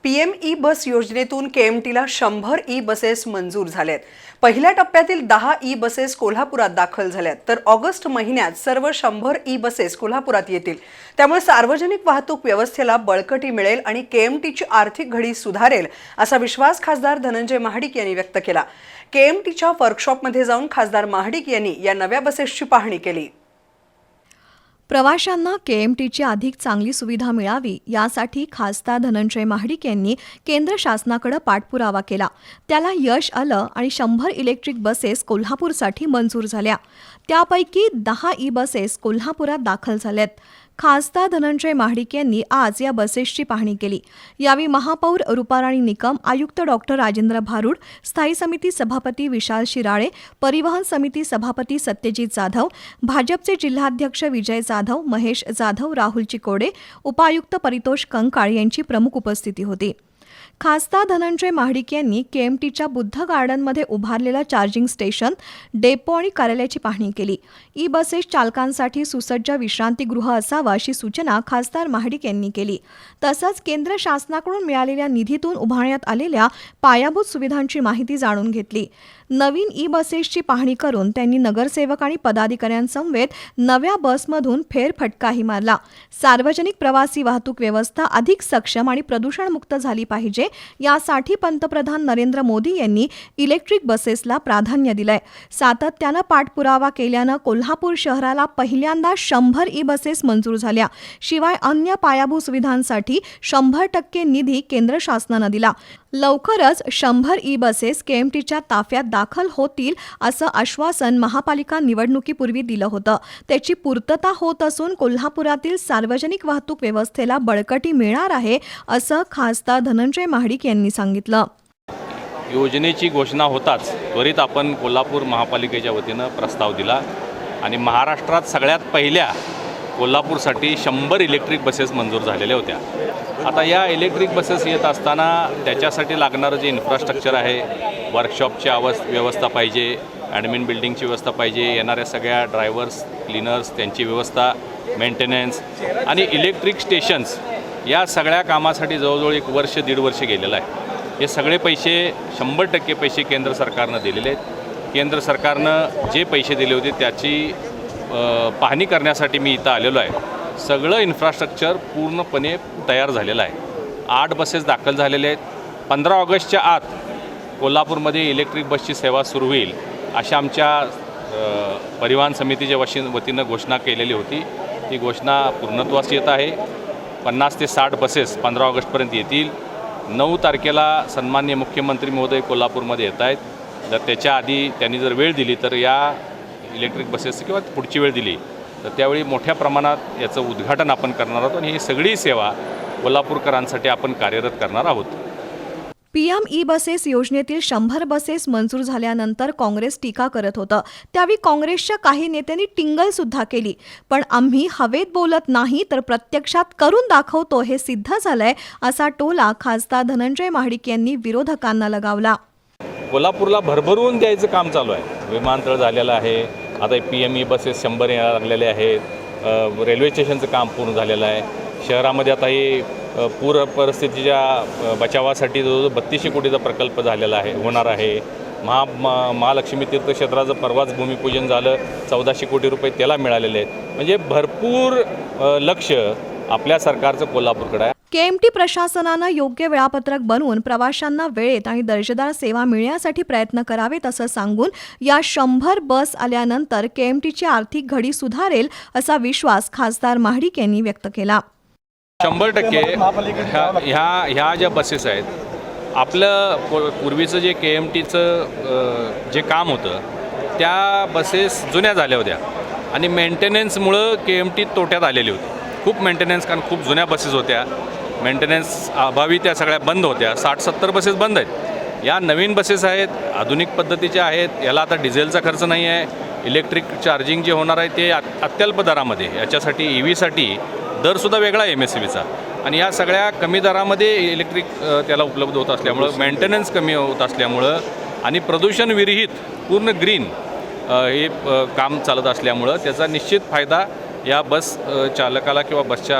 PM E बस योजनेतून केएमटीला 100 e buses मंजूर झाल्यात। पहिल्या टप्प्यातील 10 ई बसेस कोल्हापुरात दाखल झाल्यात, तर ऑगस्ट महिन्यात सर्व 100 ई बसेस कोल्हापुरात येतील। त्यामुळे सार्वजनिक वाहतूक व्यवस्थेला बळकटी मिळेल आणि केएमटीची आर्थिक घडी सुधारेल असा विश्वास खासदार धनंजय महाडिक यांनी व्यक्त केला। केएमटीच्या वर्कशॉपमध्ये जाऊन खासदार महाडिक यांनी या नव्या बसेसची पाहणी केली। प्रवाशांना केएमटीची अधिक चांगली सुविधा मिळावी यासाठी खासदार धनंजय महाडिक यांनी केंद्र शासनाकडे पाठपुरावा केला। त्याला यश आलं आणि 100 इलेक्ट्रिक बसेस कोल्हापूरसाठी मंजूर झाल्या। त्यापैकी 10 ई बसेस कोल्हापुरात दाखल झाल्यात। खासदार धनंजय महाडिक यांनी आज या बसेसची पाहणी केली। यावेळी महापौर रूपाराणी निकम, आयुक्त डॉक्टर राजेंद्र भारुड, स्थायी समिती सभापती विशाल शिराळे, परिवहन समिती सभापती सत्यजित जाधव, भाजपचे जिल्हाध्यक्ष विजय जाधव, महेश जाधव, राहुल चिकोडे, उपायुक्त परितोष कंकाळ यांची प्रमुख उपस्थिती होती। खासदार धनंजय महाडिक यांनी केएमटीच्या बुद्ध गार्डनमध्ये उभारलेलं चार्जिंग स्टेशन, डेपो आणि कार्यालयाची पाहणी केली। ई बसेस चालकांसाठी सुसज्ज विश्रांतीगृह असावं अशी सूचना खासदार महाडिक यांनी केली। तसंच केंद्र शासनाकडून मिळालेल्या निधीतून उभारण्यात आलेल्या पायाभूत सुविधांची माहिती जाणून घेतली। नवीन ई बसेसची पाहणी करून त्यांनी नगरसेवक आणि पदाधिकाऱ्यांसमवेत नव्या बसमधून फेरफटकाही मारला। सार्वजनिक प्रवासी वाहतूक व्यवस्था अधिक सक्षम आणि प्रदूषणमुक्त झाली पाहिजे यासाठी पंतप्रधान नरेंद्र मोदी यांनी इलेक्ट्रिक बसेसला प्राधान्य दिलंय। सातत्यानं पाठपुरावा केल्यानं कोल्हापूर शहराला पहिल्यांदा 100 ई बसेस मंजूर झाल्या। शिवाय अन्य पायाभूत सुविधांसाठी 100% निधी केंद्र शासनानं दिला। लवकरच 100 ई बसेस केएमटीच्या ताफ्यात दाखल होतील असं आश्वासन महापालिका निवडणुकीपूर्वी दिलं होतं। त्याची पूर्तता होत असून कोल्हापुरातील सार्वजनिक वाहतूक व्यवस्थेला बळकटी मिळणार आहे असं खासदार धनंजय महाडिक यांनी सांगितलं। योजनेची घोषणा होताच त्वरित आपण कोल्हापूर महापालिकेच्या वतीनं प्रस्ताव दिला आणि महाराष्ट्रात सगळ्यात पहिल्या कोल्हापूरसाठी 100 इलेक्ट्रिक बसेस मंजूर झालेल्या होत्या। आता या इलेक्ट्रिक बसेस येत असताना त्याच्यासाठी लागणारं जे इन्फ्रास्ट्रक्चर आहे, वर्कशॉपची व्यवस्था पाहिजे, ॲडमिन बिल्डिंगची व्यवस्था पाहिजे, येणाऱ्या सगळ्या ड्रायव्हर्स, क्लीनर्स त्यांची व्यवस्था, मेंटेनन्स आणि इलेक्ट्रिक स्टेशन्स या सगळ्या कामासाठी जवळजवळ 1 वर्ष 1.5 वर्ष गेलेलं आहे। हे सगळे पैसे 100% पैसे केंद्र सरकारनं दिलेले आहेत। केंद्र सरकारनं जे पैसे दिले होते त्याची पाहणी करण्यासाठी मी इथं आलेलो आहे। सगळं इन्फ्रास्ट्रक्चर पूर्णपणे तयार झालेलं आहे। 8 बसेस दाखल झालेले आहेत। 15 ऑगस्टच्या आत कोल्हापूरमध्ये इलेक्ट्रिक बसची सेवा सुरू होईल अशा आमच्या परिवहन समितीच्या वतीनं घोषणा केलेली होती। ती घोषणा पूर्णत्वास येत आहे। 50 ते 60 बसेस 15 ऑगस्टपर्यंत येतील। 9 तारखेला सन्माननीय मुख्यमंत्री महोदय कोल्हापूरमध्ये येत आहेत। जर त्याच्या आधी त्यांनी जर वेळ दिली तर या इलेक्ट्रिक बसेस किंवा पुढची वेळ दिली तर त्यावेळी मोठ्या प्रमाणात याचं उद्घाटन आपण करणार आहोत आणि ही सगळी सेवा कोल्हापूरकरांसाठी आपण कार्यरत करणार आहोत। पीएम ई बसेस योजनेतील 100 बसेस मंजूर झाल्यानंतर काँग्रेस टीका करत होतं। त्यावेळी काँग्रेसच्या काही नेत्यांनी टिंगल सुद्धा केली। पण आम्ही हवेत बोलत नाही तर प्रत्यक्षात करून दाखवतो हे सिद्ध झालंय असा टोला खासदार धनंजय महाडिक यांनी विरोधकांना लगावला। कोल्हापूरला भरभरून द्यायचं काम चालू आहे। विमानतळ झालेलं आहे। आता पीएम ई बसेस 100 यायला लागलेले आहेत। रेल्वे स्टेशनचं काम पूर्ण झालेलं आहे। शहरामध्ये आता हे पूर परिस्थितीच्या बचावासाठी जवळजवळ 3200 कोटीचा प्रकल्प झालेला आहे, होणार आहे। महालक्ष्मी तीर्थक्षेत्राचं परवाच भूमिपूजन झालं, 1400 कोटी रुपये त्याला मिळालेले आहेत। म्हणजे भरपूर लक्ष आपल्या सरकारचं कोल्हापूरकडे आहे। केएमटी प्रशासनानं योग्य वेळापत्रक बनवून प्रवाशांना वेळेत आणि दर्जेदार सेवा मिळण्यासाठी प्रयत्न करावेत असं सांगून या 100 बस आल्यानंतर केएमटीची आर्थिक घडी सुधारेल असा विश्वास खासदार महाडिक यांनी व्यक्त केला। 100% ह्या ज्या बसेस आहेत, आपलं पूर्वीचं जे केएमटीचं जे काम होतं त्या बसेस जुन्या झाल्या होत्या आणि मेंटेनन्समुळं केएमटी तोट्यात आलेली होती। खूप मेंटेनन्स, कारण खूप जुन्या बसेस होत्या, मेंटेनन्स अभावी त्या सगळ्या बंद होत्या। 60-70 बसेस बंद आहेत। या नवीन बसेस आहेत, आधुनिक पद्धतीच्या आहेत। याला आता डिझेलचा खर्च नाही आहे। इलेक्ट्रिक चार्जिंग जे होणार आहे ते अत्यल्प दरामध्ये, याच्यासाठी EVसाठी दरसुद्धा वेगळा आहे MSCBचा आणि या सगळ्या कमी दरामध्ये इलेक्ट्रिक त्याला उपलब्ध होत असल्यामुळं, मेंटेनन्स कमी होत असल्यामुळं आणि प्रदूषण विरहित पूर्ण ग्रीन हे काम चालत असल्यामुळं त्याचा निश्चित फायदा या बस चालकाला किंवा बसच्या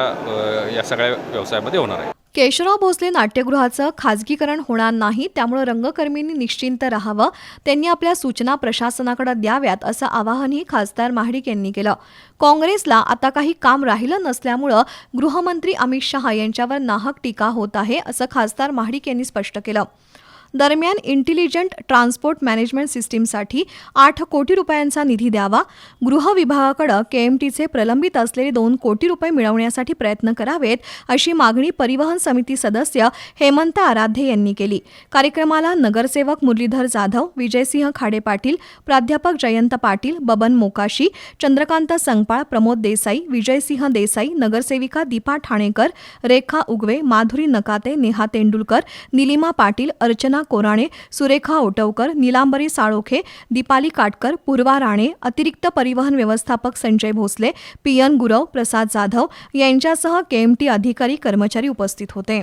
या सगळ्या व्यवसायामध्ये होणार आहे। केशवराव भोसले नाट्यगृहाचं खाजगीकरण होणार नाही, त्यामुळे रंगकर्मींनी निश्चिंत राहावं. त्यांनी आपल्या सूचना प्रशासनाकडे द्याव्यात असं आवाहनही खासदार महाडिक यांनी केलं. काँग्रेसला आता काही काम राहिलं नसल्यामुळं गृहमंत्री अमित शहा यांच्यावर नाहक टीका होत आहे असं खासदार महाडिक यांनी स्पष्ट केलं. दरम्यान इंटेलिजंट ट्रान्सपोर्ट मॅनेजमेंट सिस्टीमसाठी 8 कोटी रुपयांचा निधी द्यावा. गृह विभागाकडे केएमटीचे प्रलंबित असलेले 2 कोटी रुपये मिळवण्यासाठी प्रयत्न करावेत अशी मागणी परिवहन समिती सदस्य हेमंत आराध्ये यांनी केली. कार्यक्रमाला नगरसेवक मुरलीधर जाधव, विजयसिंह खाडे पाटील, प्राध्यापक जयंत पाटील, बबन मोकाशी, चंद्रकांत संगपाळ, प्रमोद देसाई, विजयसिंह देसाई, नगरसेविका दीपा ठाणेकर, रेखा उगवे, माधुरी नकाते, नेहा तेंडुलकर, निलिमा पाटील, अर्चना कोराणे, सुरेखा ओटवकर, निलांबरी साळोखे, दीपाली काटकर, पूर्वा राणे, अतिरिक्त परिवहन व्यवस्थापक संजय भोसले, पीएन गुरव, प्रसाद जाधव यांच्यासह केएमटी अधिकारी कर्मचारी उपस्थित होते.